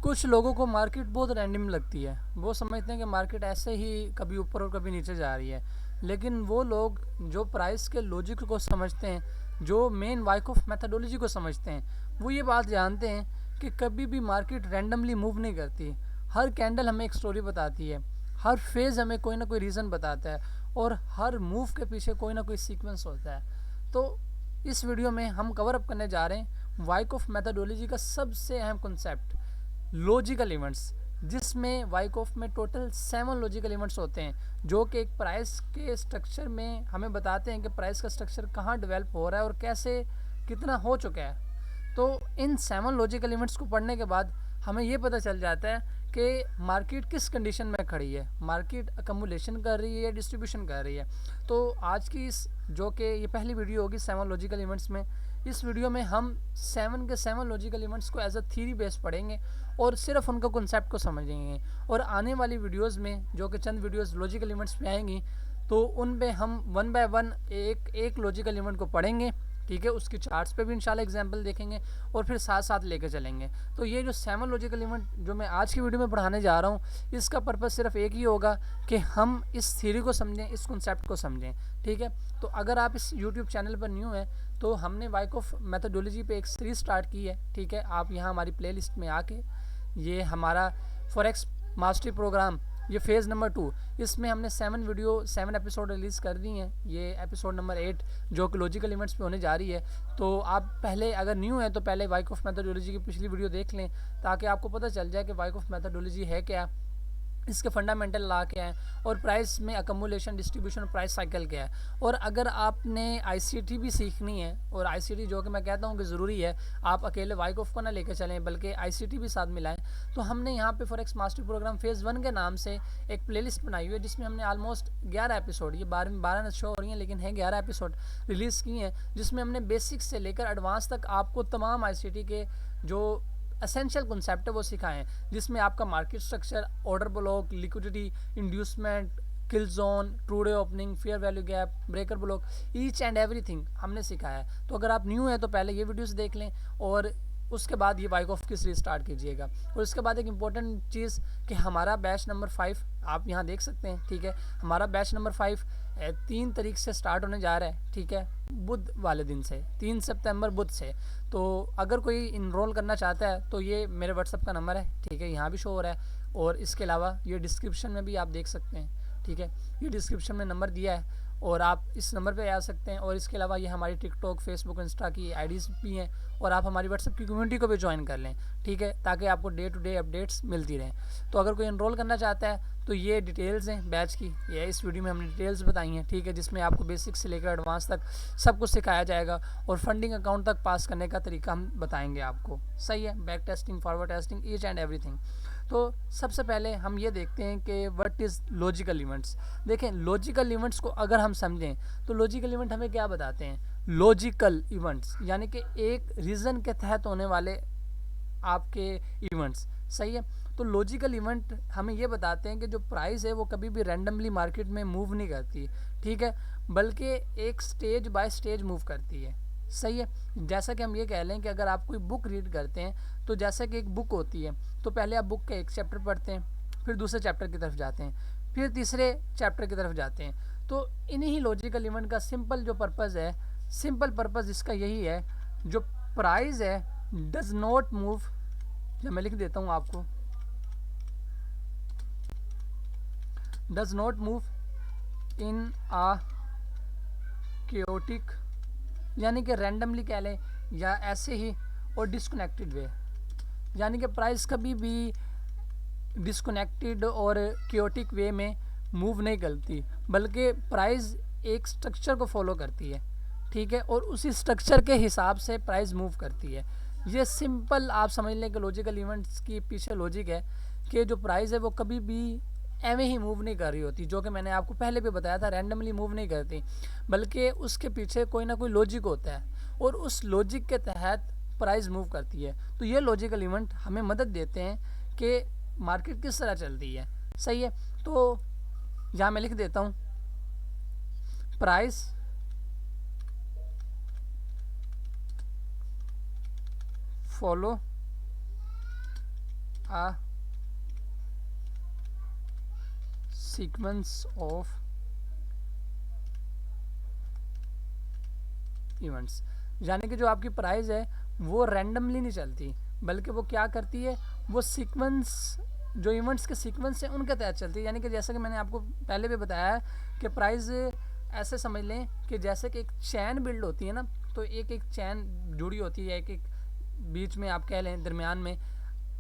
कुछ लोगों को मार्केट बहुत रैंडम लगती है, वो समझते हैं कि मार्केट ऐसे ही कभी ऊपर और कभी नीचे जा रही है। लेकिन वो लोग जो प्राइस के लॉजिक को समझते हैं, जो मेन वाइकॉफ मेथडोलॉजी को समझते हैं, वो ये बात जानते हैं कि कभी भी मार्केट रैंडमली मूव नहीं करती। हर कैंडल हमें एक स्टोरी बताती है, हर फेज़ हमें कोई ना कोई रीज़न बताता है, और हर मूव के पीछे कोई ना कोई सीक्वेंस होता है। तो इस वीडियो में हम कवर अप करने जा रहे हैं वाइकॉफ मेथडोलॉजी का सबसे अहम कॉन्सेप्ट, लॉजिकल इवेंट्स, जिसमें वाइकॉफ में टोटल 7 लॉजिकल इवेंट्स होते हैं जो कि एक प्राइस के स्ट्रक्चर में हमें बताते हैं कि प्राइस का स्ट्रक्चर कहाँ डेवलप हो रहा है और कैसे कितना हो चुका है। तो इन 7 लॉजिकल इवेंट्स को पढ़ने के बाद हमें ये पता चल जाता है कि मार्केट किस कंडीशन में खड़ी है, मार्केट अकमुलेशन कर रही है या डिस्ट्रीब्यूशन कर रही है। तो आज की इस जो कि ये पहली वीडियो होगी 7 लॉजिकल इवेंट्स में, इस वीडियो में हम 7 के 7 लॉजिकल इवेंट्स को एज अ थ्योरी बेस पढ़ेंगे और सिर्फ उनका कॉन्सेप्ट को समझेंगे। और आने वाली वीडियोस में जो कि चंद वीडियोस लॉजिकल इवेंट्स पे आएंगी, तो उन पे हम वन बाय वन एक एक लॉजिकल इवेंट को पढ़ेंगे, ठीक है। उसकी चार्ट्स पे भी इंशाल्लाह एग्जांपल देखेंगे और फिर साथ साथ लेके चलेंगे। तो ये जो 7 लॉजिकल इवेंट जो मैं आज की वीडियो में पढ़ाने जा रहा हूँ, इसका पर्पस सिर्फ एक ही होगा कि हम इस थ्योरी को समझें, इस कॉन्सेप्ट को समझें, ठीक है। तो अगर आप इस यूट्यूब चैनल पर न्यू हैं तो हमने वाइकॉफ मेथडोलॉजी पे एक सीरीज स्टार्ट की है, ठीक है। आप यहाँ हमारी प्लेलिस्ट में आके, ये हमारा फॉरेक्स मास्टरी प्रोग्राम, ये फेज़ नंबर 2, इसमें हमने 7 एपिसोड रिलीज़ कर दी हैं। ये एपिसोड नंबर 8 जो कि लॉजिकल इवेंट्स पे होने जा रही है। तो आप पहले अगर न्यू है तो पहले वाइकॉफ मेथडोलॉजी की पिछली वीडियो देख लें, ताकि आपको पता चल जाए कि वाइकॉफ मेथडोलॉजी है क्या, इसके फंडामेंटल ला क्या है, और प्राइस में अकमुलेशन, डिस्ट्रीब्यूशन और प्राइस साइकिल क्या है। और अगर आपने आईसीटी भी सीखनी है, और आईसीटी जो कि मैं कहता हूँ कि ज़रूरी है, आप अकेले वाइकॉफ को ना लेकर चलें बल्कि आईसीटी भी साथ मिलाएं, तो हमने यहाँ पे फॉरेक्स मास्टरी प्रोग्राम फेज़ 1 के नाम से एक प्लेलिस्ट बनाई हुई है, जिसमें हमने ऑलमोस्ट 11 एपिसोड, ये 12 शो हो रही हैं लेकिन है 11 एपिसोड रिलीज़ किए हैं, जिसमें हमने बेसिक से लेकर एडवांस तक आपको तमाम आईसीटी के जो एसेंशियल कॉन्सेप्ट है वो सिखाएं, जिसमें आपका market structure, order block, liquidity, inducement, kill zone, true day opening, fair value gap, breaker block, each and everything हमने सिखाया है। तो अगर आप न्यू हैं तो पहले ये वीडियोस देख लें और उसके बाद ये वाइकॉफ की सीरीज स्टार्ट कीजिएगा। और उसके बाद एक इम्पॉर्टेंट चीज़ कि हमारा बैच नंबर 5 आप यहाँ देख सकते हैं, ठीक है। हमारा बैच नंबर 5 3 तारीख से स्टार्ट होने जा रहा है, ठीक है, बुध वाले दिन से, 3 सितंबर बुध से। तो अगर कोई इनरोल करना चाहता है तो ये मेरे व्हाट्सअप का नंबर है, ठीक है, यहाँ भी शो हो रहा है, और इसके अलावा ये डिस्क्रिप्शन में भी आप देख सकते हैं, ठीक है। ये डिस्क्रिप्शन में नंबर दिया है और आप इस नंबर पे आ सकते हैं। और इसके अलावा ये हमारी टिकटॉक, फेसबुक, इंस्टा की आईडीज़ भी हैं, और आप हमारी व्हाट्सअप की कम्युनिटी को भी ज्वाइन कर लें, ठीक है, ताकि आपको डे टू डे अपडेट्स मिलती रहें। तो अगर कोई इनरोल करना चाहता है तो ये डिटेल्स हैं बैच की, ये इस वीडियो में हमने डिटेल्स बताई हैं, ठीक है, जिसमें आपको बेसिक से लेकर एडवांस तक सब कुछ सिखाया जाएगा, और फंडिंग अकाउंट तक पास करने का तरीका हम बताएंगे आपको, सही है, back testing, forward testing, each and everything. तो सबसे पहले हम ये देखते हैं कि व्हाट इज़ लॉजिकल इवेंट्स। देखें, लॉजिकल इवेंट्स को अगर हम समझें तो लॉजिकल इवेंट हमें क्या बताते हैं। लॉजिकल इवेंट्स यानी कि एक रीज़न के तहत होने वाले आपके इवेंट्स, सही है। तो लॉजिकल इवेंट हमें ये बताते हैं कि जो प्राइस है वो कभी भी रैंडमली मार्केट में मूव नहीं करती, ठीक है, बल्कि एक स्टेज बाय स्टेज मूव करती है, सही है। जैसा कि हम ये कह लें कि अगर आप कोई बुक रीड करते हैं, तो जैसा कि एक बुक होती है, तो पहले आप बुक का एक चैप्टर पढ़ते हैं, फिर दूसरे चैप्टर की तरफ जाते हैं, फिर तीसरे चैप्टर की तरफ जाते हैं। तो इन्हीं लॉजिकल इवेंट का सिंपल जो पर्पज़ है, सिंपल पर्पज़ इसका यही है, जो प्राइस है डज नॉट मूव, या मैं लिख देता हूँ आपको, does not move in a chaotic, यानी कि रैंडमली कह लें या ऐसे ही, और डिस्कनेक्टेड वे, यानी कि प्राइस कभी भी डिस्कनेक्टेड और chaotic वे में मूव नहीं करती, बल्कि प्राइस एक स्ट्रक्चर को फॉलो करती है, ठीक है, और उसी स्ट्रक्चर के हिसाब से प्राइस मूव करती है। ये सिंपल आप समझ लें कि लॉजिकल इवेंट्स की पीछे लॉजिक है कि जो प्राइस है वो कभी भी एवं ही मूव नहीं कर रही होती, जो कि मैंने आपको पहले भी बताया था, रैंडमली मूव नहीं करती, बल्कि उसके पीछे कोई ना कोई लॉजिक होता है, और उस लॉजिक के तहत प्राइस मूव करती है। तो ये लॉजिकल इवेंट हमें मदद देते हैं कि मार्केट किस तरह चलती है, सही है। तो यहाँ मैं लिख देता हूँ, price follow a sequence of events, यानी कि जो आपकी प्राइस है वो रैंडमली नहीं चलती, बल्कि वो क्या करती है, वो सीक्वेंस, जो इवेंट्स के सीक्वेंस हैं उनके तहत चलती है। यानी कि जैसा कि मैंने आपको पहले भी बताया है कि प्राइस ऐसे समझ लें कि जैसे कि एक चैन बिल्ड होती है ना, तो एक एक चैन जुड़ी होती है, एक एक बीच में आप कह लें दरमियान में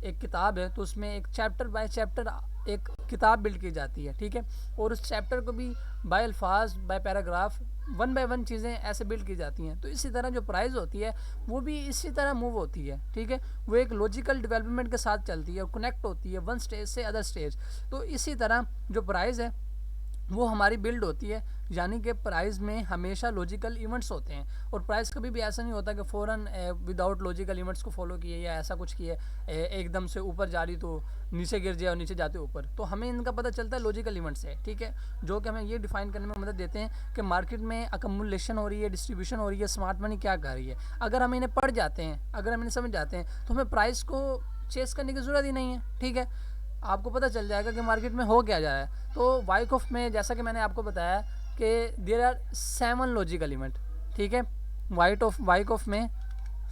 एक किताब है, तो उसमें एक चैप्टर बाय चैप्टर एक किताब बिल्ड की जाती है, ठीक है, और उस चैप्टर को भी बाय अल्फाज, by paragraph, one by one चीज़ें ऐसे बिल्ड की जाती हैं। तो इसी तरह जो प्राइस होती है वो भी इसी तरह मूव होती है, ठीक है, वो एक लॉजिकल डेवलपमेंट के साथ चलती है और कनेक्ट होती है वन स्टेज से अदर स्टेज। तो इसी तरह जो प्राइस है वो हमारी बिल्ड होती है, यानी कि प्राइस में हमेशा लॉजिकल इवेंट्स होते हैं, और प्राइस कभी भी ऐसा नहीं होता कि फ़ौरन विदाउट लॉजिकल इवेंट्स को फॉलो किए या ऐसा कुछ किए एकदम से ऊपर जा रही तो नीचे गिर जाए और नीचे जाते ऊपर। तो हमें इनका पता चलता है लॉजिकल इवेंट्स से, ठीक है, जो कि हमें ये डिफाइन करने में मदद देते हैं कि मार्केट में अकमुलेशन हो रही है, डिस्ट्रीब्यूशन हो रही है, स्मार्ट मनी क्या कर रही है। अगर हम इन्हें पढ़ जाते हैं, अगर हम इन्हें समझ जाते हैं, तो हमें प्राइस को चेस करने की ज़रूरत ही नहीं है, ठीक है, आपको पता चल जाएगा कि मार्केट में हो क्या जा रहा है। तो वाइकॉफ में जैसा कि मैंने आपको बताया कि देयर आर 7 लॉजिकल इवेंट, ठीक है, वाइकॉफ में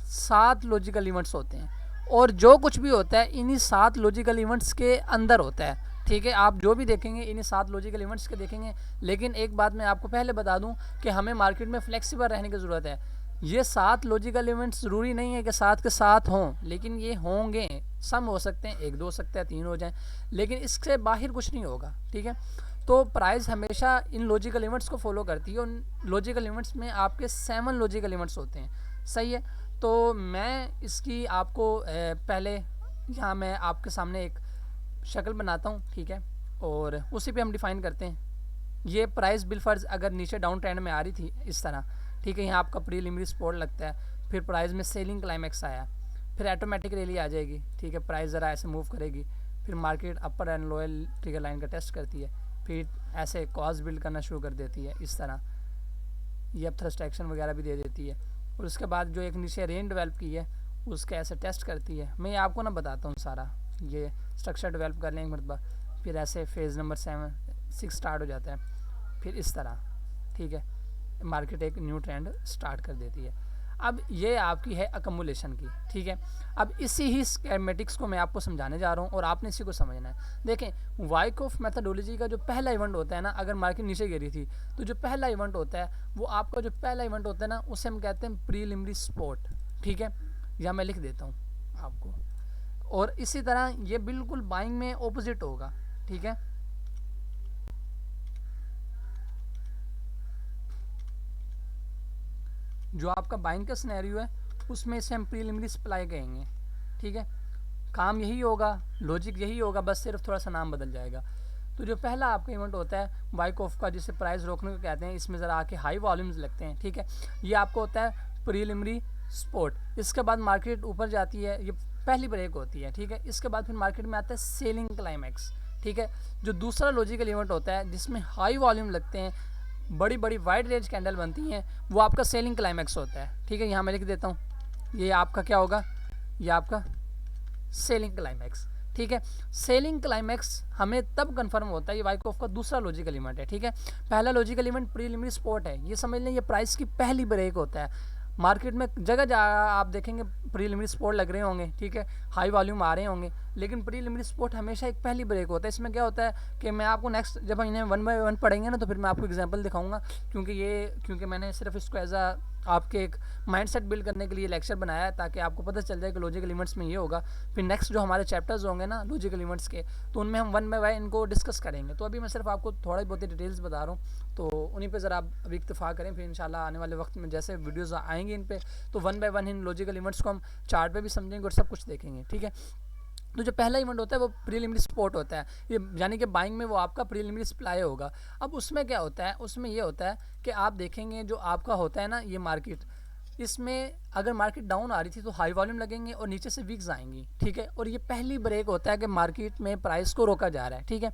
7 लॉजिकल इवेंट्स होते हैं, और जो कुछ भी होता है इन्हीं 7 लॉजिकल इवेंट्स के अंदर होता है, ठीक है, आप जो भी देखेंगे इन्हीं 7 लॉजिकल इवेंट्स के देखेंगे। लेकिन एक बात मैं आपको पहले बता दूं कि हमें मार्केट में फ्लेक्सिबल रहने की ज़रूरत है। ये 7 लॉजिकल इवेंट्स ज़रूरी नहीं है कि 7 के 7 हों, लेकिन ये होंगे, सम हो सकते हैं, 1 2 हो सकता है, 3 हो जाएं, लेकिन इससे बाहर कुछ नहीं होगा, ठीक है। तो प्राइस हमेशा इन लॉजिकल इवेंट्स को फॉलो करती है, उन लॉजिकल इवेंट्स में आपके 7 लॉजिकल इवेंट्स होते हैं, सही है। तो मैं इसकी आपको पहले यहाँ मैं आपके सामने एक शक्ल बनाता हूँ, ठीक है, और उसी पे हम डिफ़ाइन करते हैं। ये प्राइस बिल फर्ज अगर नीचे डाउन ट्रेंड में आ रही थी इस तरह, ठीक है, यहाँ आपका प्रीलिमिनरी सपोर्ट लगता है, फिर प्राइस में सेलिंग क्लाइमैक्स आया, फिर ऑटोमेटिक रैली आ जाएगी, ठीक है, प्राइस ज़रा ऐसे मूव करेगी, फिर market upper and lower trigger line का टेस्ट करती है, फिर ऐसे कॉस्ट बिल्ड करना शुरू कर देती है इस तरह, ये अब थ्रस्ट एक्शन वगैरह भी दे देती है, और उसके बाद जो एक नीचे रेंज डेवलप की है उसके ऐसे टेस्ट करती है। मैं आपको ना बताता हूँ सारा, ये स्ट्रक्चर डेवलप कर लेंगे मरतबा, फिर ऐसे फेज़ नंबर 6 स्टार्ट हो जाता है, फिर इस तरह, ठीक है, मार्केट एक न्यू ट्रेंड स्टार्ट कर देती है। अब ये आपकी है अकमुलेशन की, ठीक है। अब इसी ही स्कीमेटिक्स को मैं आपको समझाने जा रहा हूँ और आपने इसी को समझना है। देखें, वाइकॉफ मेथोडोलॉजी का जो पहला इवेंट होता है ना, अगर मार्केट नीचे गिरी थी तो जो पहला इवेंट होता है वो आपका जो पहला इवेंट होता है ना, उसे हम कहते हैं प्रीलिमिनरी सपोर्ट, ठीक है, या मैं लिख देता हूँ आपको। और इसी तरह ये बिल्कुल बाइंग में ऑपोजिट होगा, ठीक है। जो आपका बाइंग का सिनेरियो है उसमें इसे हम प्रीलिमिनरी सप्लाई कहेंगे, ठीक है, काम यही होगा, लॉजिक यही होगा, बस सिर्फ थोड़ा सा नाम बदल जाएगा। तो जो पहला आपका इवेंट होता है वाइकॉफ का, जिसे प्राइस रोकने को कहते हैं, इसमें ज़रा आके हाई वॉल्यूम्स लगते हैं, ठीक है, ये आपको होता है प्रीलिमिनरी सपोर्ट। इसके बाद मार्केट ऊपर जाती है, ये पहली ब्रेक होती है, ठीक है, इसके बाद फिर मार्केट में आता है सेलिंग क्लाइमैक्स, ठीक है, जो दूसरा लॉजिकल इवेंट होता है जिसमें हाई वॉल्यूम लगते हैं, बड़ी बड़ी वाइड रेंज कैंडल बनती हैं, वो आपका सेलिंग क्लाइमैक्स होता है, ठीक है, यहाँ मैं लिख देता हूँ, ये आपका क्या होगा, ये आपका सेलिंग क्लाइमैक्स, ठीक है। सेलिंग क्लाइमैक्स हमें तब कंफर्म होता है, ये वाइकॉफ का दूसरा लॉजिकल इवेंट है, ठीक है। पहला लॉजिकल इवेंट प्रीलिमिनरी सपोर्ट है, ये समझ लें ये प्राइस की पहली ब्रेक होता है। मार्केट में जगह जगह आप देखेंगे प्रीलिमिनरी सपोर्ट लग रहे होंगे, ठीक है, हाई वॉल्यूम आ रहे होंगे, लेकिन प्रीलिमिनरी सपोर्ट हमेशा एक पहली ब्रेक होता है। इसमें क्या होता है कि मैं आपको नेक्स्ट जब हम इन्हें 1 बाय 1 पढ़ेंगे ना, तो फिर मैं आपको एग्जांपल दिखाऊंगा, क्योंकि मैंने सिर्फ इसको एज आ आपके एक माइंडसेट बिल्ड करने के लिए लेक्चर बनाया है, ताकि आपको पता चल जाए कि लॉजिकल इवेंट्स में ये होगा। फिर नेक्स्ट जो हमारे चैप्टर्स होंगे ना लॉजिकल इवेंट्स के, तो उनमें हम 1 बाय 1 इनको डिस्कस करेंगे। तो अभी मैं सिर्फ आपको थोड़ी बहुत ही डिटेल्स बता रहा हूँ, तो उन्हीं पे ज़रा आप अभी इत्तेफा करें, फिर इंशाल्लाह आने वाले वक्त में जैसे वीडियोस आएंगे इन पे, तो 1 बाय 1 इन लॉजिकल इवेंट्स को हम चार्ट पे भी समझेंगे और सब कुछ देखेंगे, ठीक है। तो जो पहला इवेंट होता है वो प्रीलिमिनरी सपोर्ट होता है, ये यानी कि बाइंग में वो आपका प्रीलिमिनरी सप्लाई होगा। अब उसमें क्या होता है, उसमें ये होता है कि आप देखेंगे जो आपका होता है ना ये मार्केट, इसमें अगर मार्केट डाउन आ रही थी तो हाई वॉल्यूम लगेंगे और नीचे से वीक्स आएंगी, ठीक है, और ये पहली ब्रेक होता है कि मार्केट में प्राइस को रोका जा रहा है, ठीक है।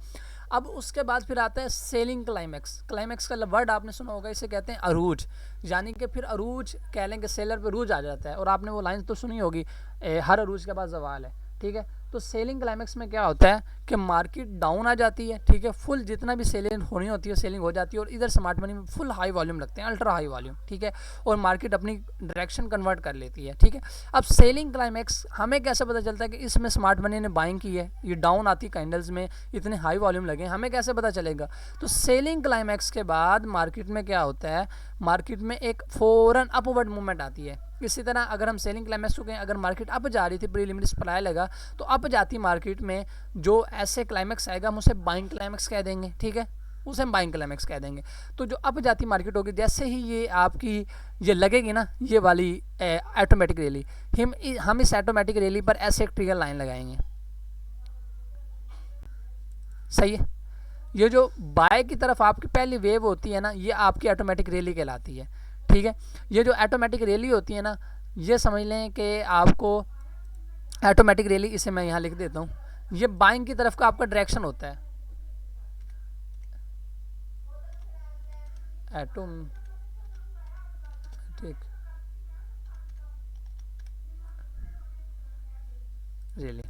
अब उसके बाद फिर आता है सेलिंग क्लाइमैक्स। क्लाइमैक्स का वर्ड आपने सुना होगा, इसे कहते हैं अरूज, यानी कि फिर अरूज कह लें कि सेलर पे रूज आ जाता है, और आपने वो लाइन तो सुनी होगी, हर अरूज के बाद जवाल है, ठीक है। तो सेलिंग क्लाइमेक्स में क्या होता है कि मार्केट डाउन आ जाती है, ठीक है, फुल जितना भी सेलिंग होनी होती है सेलिंग हो जाती है, और इधर स्मार्ट मनी में फुल हाई वॉल्यूम लगते हैं, अल्ट्रा हाई वॉल्यूम, ठीक है, और मार्केट अपनी डायरेक्शन कन्वर्ट कर लेती है, ठीक है। अब सेलिंग क्लाइमेक्स हमें कैसे पता चलता है कि इसमें स्मार्ट मनी ने बाइंग की है, ये डाउन आती कैंडल्स में इतने हाई वॉल्यूम लगे, हमें कैसे पता चलेगा? तो सेलिंग क्लाइमेक्स के बाद मार्केट में क्या होता है, मार्केट में एक फौरन अपवर्ड मूवमेंट आती है। इसी तरह अगर हम सेलिंग क्लाइमेक्स को कहें, अगर मार्केट अप जा रही थी, प्रीलिमिनरी सप्लाई लगा तो अप जाती मार्केट में जो ऐसे क्लाइमेक्स आएगा हम उसे बाइंग क्लाइमेक्स कह देंगे, ठीक है, उसे हम बाइंग क्लाइमेक्स कह देंगे। तो जो अप जाती मार्केट होगी, जैसे ही ये आपकी ये लगेगी ना, ये वाली ऑटोमेटिक रैली, हम इस ऑटोमेटिक रैली पर ऐसे एक ट्रिगर लाइन लगाएंगे, सही है। ये जो बाय की तरफ आपकी पहली वेव होती है ना, ये आपकी ऑटोमेटिक रैली कहलाती है, ठीक है। ये जो ऑटोमेटिक रैली होती है ना, ये समझ लें कि आपको ऑटोमेटिक रैली, इसे मैं यहाँ लिख देता हूँ, ये बाइंग की तरफ का आपका डायरेक्शन होता है, ऑटोमेटिक रैली,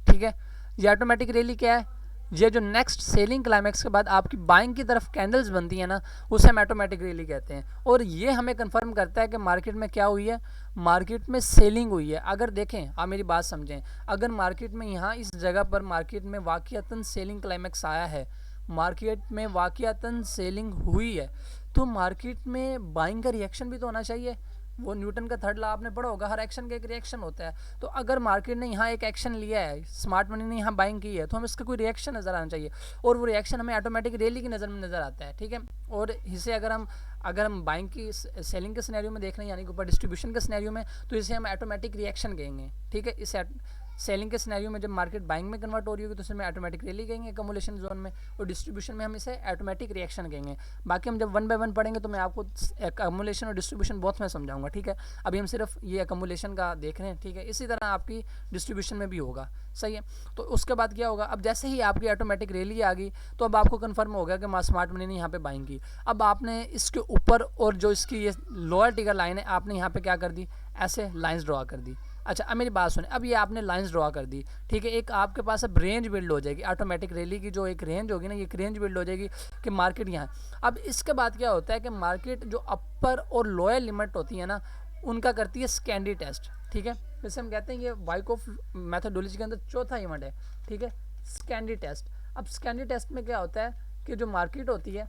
ठीक है। ये ऑटोमेटिक रैली क्या है? ये जो नेक्स्ट सेलिंग क्लाइमेक्स के बाद आपकी बाइंग की तरफ कैंडल्स बनती है ना, उसे हम ऑटोमेटिक रैली कहते हैं। और ये हमें कंफर्म करता है कि मार्केट में क्या हुई है, मार्केट में सेलिंग हुई है। अगर देखें, आप मेरी बात समझें, अगर मार्केट में यहाँ इस जगह पर मार्केट में वाक़ियतन सेलिंग क्लाइमेक्स आया है, मार्केट में वाक़ियतन सेलिंग हुई है, तो मार्केट में बाइंग का रिएक्शन भी तो होना चाहिए। वो न्यूटन का थर्ड लॉ आपने पढ़ा होगा, हर एक्शन का एक रिएक्शन होता है। तो अगर मार्केट ने यहाँ एक एक्शन लिया है, स्मार्ट मनी ने यहाँ बाइंग की है, तो हमें इसका कोई रिएक्शन नज़र आना चाहिए, और वो रिएक्शन हमें ऑटोमेटिक रैली की नज़र में नज़र आता है, ठीक है। और इसे अगर हम बाइंग की सेलिंग के सिनेरियो में देख रहे हैं, यानी कि ऊपर डिस्ट्रीब्यूशन के सिनेरियो में, तो इसे हम ऑटोमेटिक रिएक्शन कहेंगे, ठीक है। इसे सेलिंग के सिनेरियो में जब मार्केट बाइंग में कन्वर्ट हो रही होगी तो इसे हम ऑटोमेटिक रैली कहेंगे एकमुलेशन जोन में, और डिस्ट्रीब्यूशन में हम इसे ऑटोमेटिक रिएक्शन कहेंगे। बाकी हम जब वन बाय वन पढ़ेंगे तो मैं आपको एकमुलेशन और डिस्ट्रीब्यूशन बहुत में समझाऊंगा, ठीक है। अभी हम सिर्फ ये एकमुलेशन का देख रहे हैं, ठीक है। इसी तरह आपकी डिस्ट्रीब्यूशन में भी होगा, सही है। तो उसके बाद क्या होगा, अब जैसे ही आपकी ऑटोमेटिक रैली आ गई तो अब आपको कन्फर्म हो गया कि स्मार्ट मनी ने यहाँ पे बाइंग की। अब आपने इसके ऊपर और जो इसकी ये लोअर टिगर लाइन है, आपने यहाँ पे क्या कर दी, ऐसे लाइंस ड्रॉ कर दी। अच्छा, अब मेरी बात सुने, अब ये आपने लाइंस ड्रॉ कर दी, ठीक है। एक आपके पास अब रेंज बिल्ड हो जाएगी, ऑटोमेटिक रैली की जो एक रेंज होगी ना, ये एक रेंज बिल्ड हो जाएगी कि मार्केट यहाँ। अब इसके बाद क्या होता है कि मार्केट जो अपर और लोअर लिमिट होती है ना, उनका करती है स्कैंडी टेस्ट, ठीक है। जैसे हम कहते हैं ये वाइकॉफ मैथोडोलॉजी के अंदर चौथा इवेंट है, ठीक है, स्कैंडी टेस्ट। अब स्कैंडी टेस्ट में क्या होता है कि जो मार्केट होती है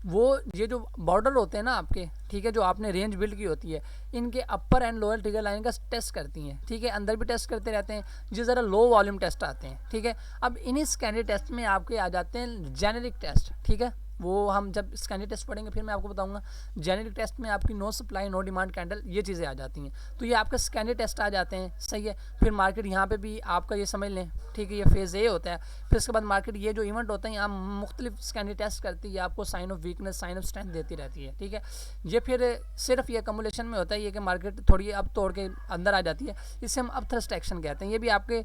वो ये जो बॉर्डर होते हैं ना आपके, ठीक है, जो आपने रेंज बिल्ड की होती है, इनके अपर एंड लोअर ट्रिगर लाइन का टेस्ट करती हैं, ठीक है। अंदर भी टेस्ट करते रहते हैं, जो ज़रा लो वॉल्यूम टेस्ट आते हैं, ठीक है। अब इन्हीं स्कैंडी टेस्ट में आपके आ जाते हैं जेनेरिक टेस्ट, ठीक है। वो हम जब स्कैंडी टेस्ट पढ़ेंगे फिर मैं आपको बताऊंगा। जेनेरिक टेस्ट में आपकी no supply no demand candle, ये चीज़ें आ जाती हैं, तो ये आपके स्कैंडी टेस्ट आ जाते हैं, सही है। फिर मार्केट यहाँ पे भी आपका ये समझ लें, ठीक है, ये फेज़ ए होता है। फिर उसके बाद मार्केट ये जो इवेंट होता है यहाँ मुख्तलिफ स्कैंडी टेस्ट करती है, आपको sign of weakness sign of strength देती रहती है, ठीक है। ये फिर सिर्फ ये कमुलेशन में होता है, ये कि मार्केट थोड़ी अब तोड़ के अंदर आ जाती है, इसे हम अब थ्रस्ट एक्शन कहते हैं। ये भी आपके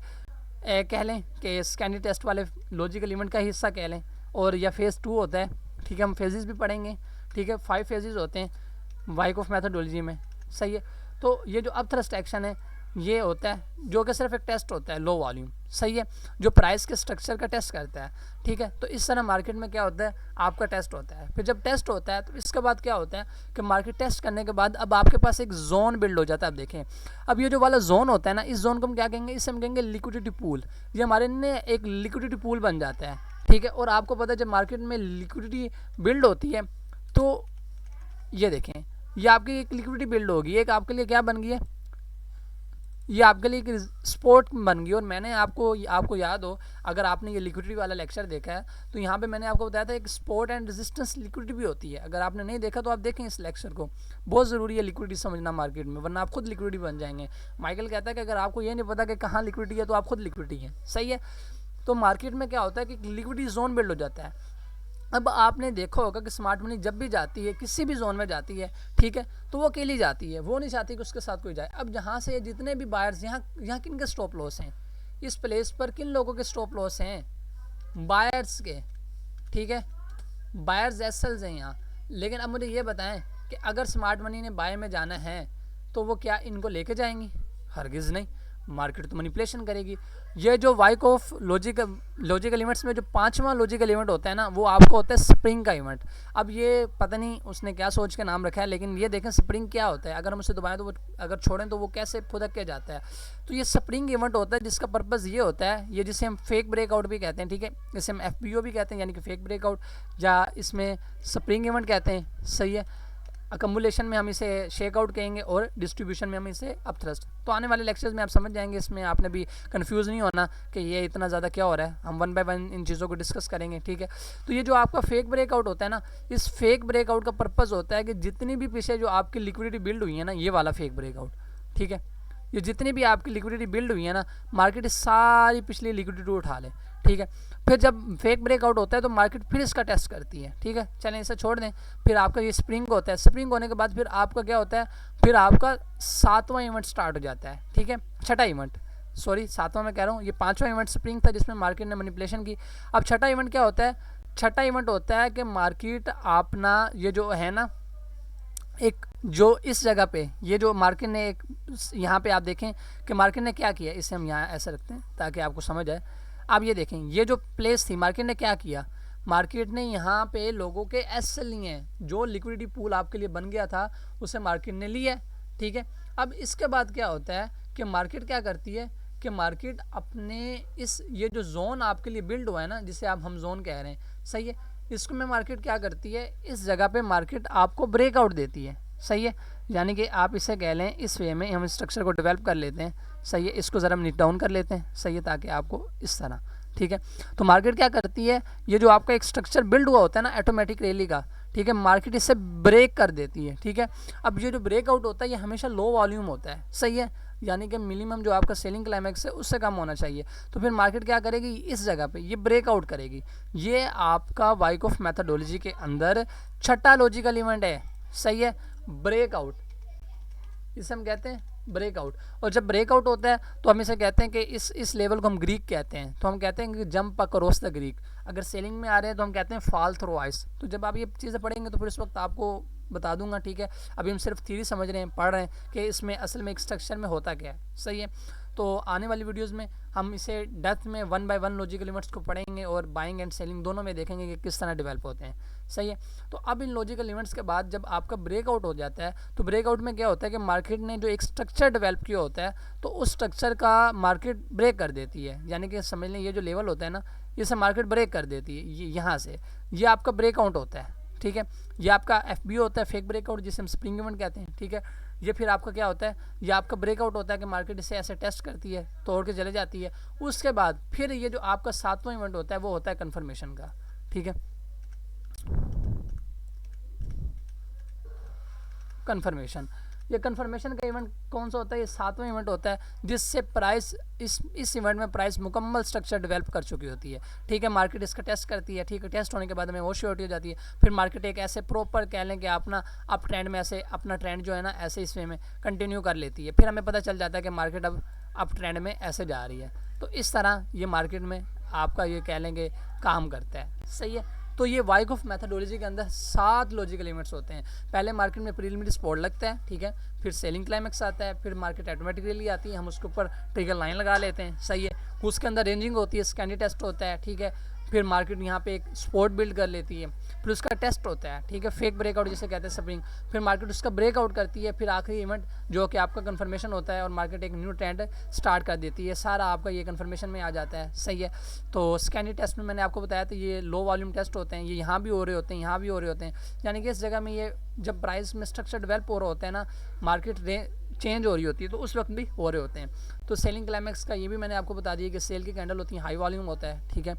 कह लें कि स्कैंडी टेस्ट वाले लॉजिकल इवेंट का हिस्सा कह लें, और यह फेज़ 2 होता है, ठीक है। हम फेजेस भी पढ़ेंगे, ठीक है, 5 फेजेस होते हैं वाइकॉफ मैथोडोलॉजी में, सही है। तो ये जो अप थ्रस्ट एक्शन है ये होता है जो कि सिर्फ एक टेस्ट होता है लो वॉल्यूम, सही है, जो प्राइस के स्ट्रक्चर का टेस्ट करता है, ठीक है। तो इस तरह मार्केट में क्या होता है, आपका टेस्ट होता है। फिर जब टेस्ट होता है तो इसके बाद क्या होता है कि मार्केट टेस्ट करने के बाद अब आपके पास एक जोन बिल्ड हो जाता है। अब देखें, अब ये जो वाला जोन होता है ना, इस जोन को हम क्या कहेंगे, इसे हम कहेंगे लिक्विडिटी पूल। ये हमारे ने एक लिक्विडिटी पूल बन जाता है, ठीक है। और आपको पता है जब मार्केट में लिक्विडिटी बिल्ड होती है तो ये देखें, ये आपकी एक लिक्विडिटी बिल्ड होगी, एक आपके लिए क्या बन गई है, ये आपके लिए एक स्पोर्ट बन गई। और मैंने आपको याद हो, अगर आपने ये लिक्विडिटी वाला लेक्चर देखा है तो यहाँ पे मैंने आपको बताया था एक सपोर्ट एंड रेजिस्टेंस लिक्विडिटी भी होती है। अगर आपने नहीं देखा तो आप देखें इस लेक्चर को, बहुत ज़रूरी है लिक्विडिटी समझना मार्केट में, वरना आप खुद लिक्विडिटी बन जाएंगे। माइकल कहता है कि अगर आपको ये नहीं पता कि कहाँ लिक्विडिटी है तो आप खुद लिक्विडिटी हैं, सही है। तो मार्केट में क्या होता है कि लिक्विडिटी जोन बिल्ड हो जाता है। अब आपने देखा होगा कि स्मार्ट मनी जब भी जाती है किसी भी जोन में जाती है, ठीक है, तो वो अकेली जाती है, वो नहीं चाहती कि उसके साथ कोई जाए। अब जहाँ से जितने भी बायर्स, यहाँ किन के स्टॉप लॉस हैं, इस प्लेस पर किन लोगों के स्टॉप लॉस हैं, बायर्स के, ठीक है, बायर्स एसएल्स हैं यहाँ। लेकिन अब मुझे ये बताएं कि अगर स्मार्ट मनी ने बाय में जाना है तो वो क्या इनको लेके जाएंगी, हरगिज़ नहीं। मार्केट तो मैनिपुलेशन करेगी। ये जो वाइकॉफ लॉजिकल इवेंट्स में जो 5वां लॉजिकल इवेंट होता है ना, वो आपको होता है स्प्रिंग का इवेंट। अब ये पता नहीं उसने क्या सोच के नाम रखा है, लेकिन ये देखें स्प्रिंग क्या होता है। अगर हम उसे दबाएं तो वो, अगर छोड़ें तो वो कैसे फुदक के जाता है। तो ये स्प्रिंग इवेंट होता है जिसका पर्पज़ ये होता है, ये जिसे हम फेक ब्रेकआउट भी कहते हैं, ठीक है, इसे हम FBO भी कहते हैं, यानी कि फेक ब्रेकआउट, या इसमें स्प्रिंग इवेंट कहते हैं, सही है। अकम्बुलेशन में हम इसे शेक आउट कहेंगे और डिस्ट्रीब्यूशन में हम इसे अपथ्रस्ट। तो आने वाले लेक्चर्स में आप समझ जाएंगे, इसमें आपने भी कंफ्यूज नहीं होना कि ये इतना ज़्यादा क्या हो रहा है। हम 1 बाय 1 इन चीज़ों को डिस्कस करेंगे, ठीक है। तो ये जो आपका फेक ब्रेकआउट होता है ना, इस फेक ब्रेकआउट का पर्पज़ होता है कि जितनी भी पीछे जो आपकी लिक्विडिटी बिल्ड हुई है ना, ये वाला फेक ब्रेकआउट, ठीक है, ये जितनी भी आपकी लिक्विडिटी बिल्ड हुई है ना, मार्केट इस सारी पिछली लिक्विडिटी उठा ले, ठीक है। फिर जब फेक ब्रेकआउट होता है तो मार्केट फिर इसका टेस्ट करती है, ठीक है। चलें इसे छोड़ दें। फिर आपका ये स्प्रिंग होता है, स्प्रिंग होने के बाद फिर आपका क्या होता है, फिर आपका 7वां इवेंट स्टार्ट हो जाता है, ठीक है, 6ठा इवेंट, सॉरी 7वां मैं कह रहा हूँ, ये 5वां इवेंट स्प्रिंग था जिसमें मार्केट ने मैनिपुलेशन की। अब 6ठा इवेंट क्या होता है, 6ठा इवेंट होता है कि मार्केट अपना ये जो है ना, एक जो इस जगह पे ये जो मार्केट ने एक यहाँ पे आप देखें कि मार्केट ने क्या किया, इसे हम यहाँ ऐसे रखते हैं ताकि आपको समझ आए। आप ये देखें, ये जो प्लेस थी, मार्केट ने क्या किया, मार्केट ने यहाँ पे लोगों के एसेट लिए हैं, जो लिक्विडिटी पूल आपके लिए बन गया था उसे मार्केट ने लिया, ठीक है। अब इसके बाद क्या होता है कि मार्केट क्या करती है कि मार्केट अपने इस ये जो जोन आपके लिए बिल्ड हुआ है ना, जिसे आप हम जोन कह रहे हैं, सही है, इसको में मार्केट क्या करती है, इस जगह पे मार्केट आपको ब्रेकआउट देती है, सही है। यानी कि आप इसे कह लें, इस वे में हम स्ट्रक्चर को डेवलप कर लेते हैं, सही है। इसको ज़रा नीट डाउन कर लेते हैं, सही है, ताकि आपको इस तरह, ठीक है। तो मार्केट क्या करती है, ये जो आपका एक स्ट्रक्चर बिल्ड हुआ होता है ना ऑटोमेटिक रैली का, ठीक है, मार्केट इससे ब्रेक कर देती है, ठीक है। अब ये जो ब्रेकआउट होता है ये हमेशा लो वॉल्यूम होता है, सही है, यानी कि मिनिमम जो आपका सेलिंग क्लाइमैक्स है उससे कम होना चाहिए। तो फिर मार्केट क्या करेगी, इस जगह पे ये ब्रेकआउट करेगी। ये आपका वाइकॉफ मेथोडोलॉजी के अंदर 6ठा लॉजिकल इवेंट है, सही है, ब्रेकआउट, इसे हम कहते हैं ब्रेकआउट। और जब ब्रेकआउट होता है तो हम इसे कहते हैं कि इस लेवल को हम ग्रीक कहते हैं। तो हम कहते हैं कि जंप अक्रॉस द ग्रीक। अगर सेलिंग में आ रहे हैं तो हम कहते हैं फॉल थ्रू आइस। तो जब आप ये चीज़ें पढ़ेंगे तो फिर उस वक्त आपको बता दूंगा, ठीक है। अभी हम सिर्फ थ्योरी समझ रहे हैं, पढ़ रहे हैं कि इसमें असल में एक स्ट्रक्चर में होता क्या है, सही है। तो आने वाली वीडियोस में हम इसे डेप्थ में 1 बाय 1 लॉजिकल इवेंट्स को पढ़ेंगे और बाइंग एंड सेलिंग दोनों में देखेंगे कि किस तरह डेवलप होते हैं, सही है। तो अब इन लॉजिकल इवेंट्स के बाद जब आपका ब्रेकआउट हो जाता है तो ब्रेकआउट में क्या होता है कि मार्केट ने जो एक स्ट्रक्चर डेवलप किया होता है तो उस स्ट्रक्चर का मार्केट ब्रेक कर देती है। यानी कि समझ लें ये जो लेवल होता है ना, इसे मार्केट ब्रेक कर देती है, ये यहाँ से, ये आपका ब्रेकआउट होता है, ठीक है। ये आपका FBO होता है, फेक ब्रेकआउट, जिसे हम स्प्रिंग इवेंट कहते हैं, ठीक है। ये फिर आपका क्या होता है, ये आपका ब्रेकआउट होता है कि मार्केट इसे ऐसे टेस्ट करती है, तोड़ के चले जाती है। उसके बाद फिर ये जो आपका 7वां इवेंट होता है वो होता है कन्फर्मेशन का, ठीक है, कन्फर्मेशन। ये कन्फर्मेशन का इवेंट कौन सा होता है, ये 7वां इवेंट होता है जिससे प्राइस इस इवेंट में प्राइस मुकम्मल स्ट्रक्चर डेवलप कर चुकी होती है, ठीक है। मार्केट इसका टेस्ट करती है, ठीक है, टेस्ट होने के बाद हमें वो श्योरिटी हो जाती है। फिर मार्केट एक ऐसे प्रॉपर कह लें कि अपना अप ट्रेंड में ऐसे अपना ट्रेंड जो है ना ऐसे इस वे में कंटिन्यू कर लेती है। फिर हमें पता चल जाता है कि मार्केट अब अप ट्रेंड में ऐसे जा रही है। तो इस तरह ये मार्केट में आपका ये कह लेंगे काम करता है, सही है। तो ये वाइकॉफ मेथोडोलॉजी के अंदर 7 लॉजिकल इवेंट्स होते हैं। पहले मार्केट में प्रीलिमिनरी सपोर्ट लगता है, ठीक है, फिर सेलिंग क्लाइमैक्स आता है, फिर मार्केट ऑटोमेटिकली आती है, हम उसके ऊपर ट्रिगर लाइन लगा लेते हैं, सही है। उसके अंदर रेंजिंग होती है, स्कैंडी टेस्ट होता है, ठीक है। फिर मार्केट यहाँ पे एक सपोर्ट बिल्ड कर लेती है, फिर उसका टेस्ट होता है, ठीक है, फेक ब्रेकआउट जिसे कहते हैं स्प्रिंग। फिर मार्केट उसका ब्रेकआउट करती है, फिर आखिरी इवेंट जो कि आपका कन्फर्मेशन होता है और मार्केट एक न्यू ट्रेंड स्टार्ट कर देती है। सारा आपका ये कन्फर्मेशन में आ जाता है, सही है। तो स्कैनी टेस्ट में मैंने आपको बताया था ये लो वॉल्यूम टेस्ट होते हैं, ये यहाँ भी हो रहे होते हैं, यहाँ भी हो रहे होते हैं। यानी कि इस जगह में ये जब प्राइस में स्ट्रक्चर डेवलप हो रहा होता है ना, मार्केट चेंज हो रही होती है, तो उस वक्त भी हो रहे होते हैं। तो सेलिंग क्लाइमैक्स का ये भी मैंने आपको बता दिया कि सेल की कैंडल होती है, हाई वॉल्यूम होता है, ठीक है।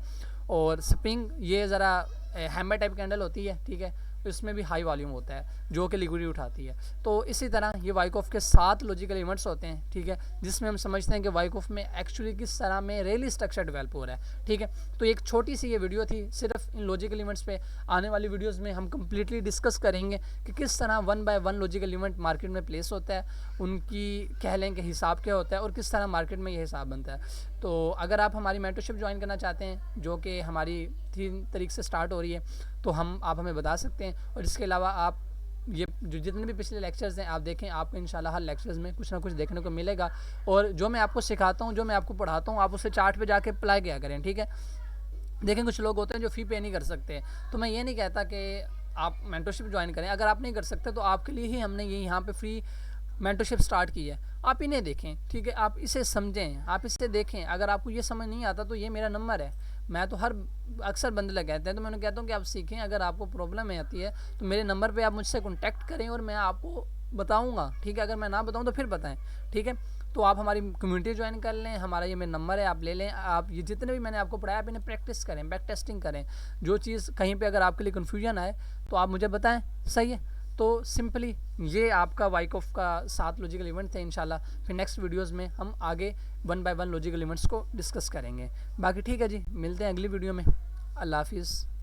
और स्प्रिंग ये ज़रा हैमर टाइप कैंडल होती है, ठीक है, इसमें भी हाई वॉल्यूम होता है जो कि लिक्विडिटी उठाती है। तो इसी तरह ये वाइकॉफ के 7 लॉजिकल इवेंट्स होते हैं, ठीक है, जिसमें हम समझते हैं कि वाइकॉफ में एक्चुअली किस तरह में रैली स्ट्रक्चर डेवलप हो रहा है, ठीक है। तो एक छोटी सी ये वीडियो थी सिर्फ इन लॉजिकल इवेंट्स पे। आने वाली वीडियोज़ में हम कम्प्लीटली डिस्कस करेंगे कि किस तरह 1 बाय 1 लॉजिकल इवेंट मार्केट में प्लेस होता है, उनकी कह लें कि हिसाब क्या होता है और किस तरह मार्केट में ये हिसाब बनता है। तो अगर आप हमारी मेंटरशिप ज्वाइन करना चाहते हैं जो कि हमारी 3 तारीख से स्टार्ट हो रही है, तो आप हमें बता सकते हैं। और इसके अलावा आप ये जो जितने भी पिछले लेक्चर्स हैं आप देखें, आपको इंशाल्लाह हर लेक्चर्स में कुछ ना कुछ देखने को मिलेगा। और जो मैं आपको सिखाता हूँ, जो मैं आपको पढ़ाता हूँ, आप उसे चार्ट पे जाके अप्लाई किया करें, ठीक है। देखें कुछ लोग होते हैं जो फ़ी पे नहीं कर सकते, तो मैं ये नहीं कहता कि आप मेंटरशिप ज्वाइन करें। अगर आप नहीं कर सकते तो आपके लिए ही हमने ये यहाँ पे फ्री मेंटरशिप स्टार्ट की है। आप इन्हें देखें, ठीक है, आप इसे समझें, आप इसे देखें। अगर आपको ये समझ नहीं आता तो ये मेरा नंबर है। मैं तो अक्सर बंदे लग कहते हैं, तो मैं उन्हें कहता हूँ कि आप सीखें। अगर आपको प्रॉब्लम में आती है तो मेरे नंबर पे आप मुझसे कॉन्टैक्ट करें और मैं आपको बताऊँगा, ठीक है। अगर मैं ना बताऊँ तो फिर बताएं, ठीक है। तो आप हमारी कम्युनिटी ज्वाइन कर लें, हमारा ये मेरा नंबर है, आप ले लें। आप ये जितने भी मैंने आपको पढ़ाया आप इन्हें प्रैक्टिस करें, बैक टेस्टिंग करें। जो चीज़ कहीं पे अगर आपके लिए कन्फ्यूजन आए तो आप मुझे बताएं, सही है। तो सिंपली ये आपका वाइकॉफ का 7 लॉजिकल इवेंट थे। इंशाल्लाह फिर नेक्स्ट वीडियोस में हम आगे 1 बाय 1 लॉजिकल इवेंट्स को डिस्कस करेंगे। बाकी ठीक है जी, मिलते हैं अगली वीडियो में। अल्लाह हाफिज़।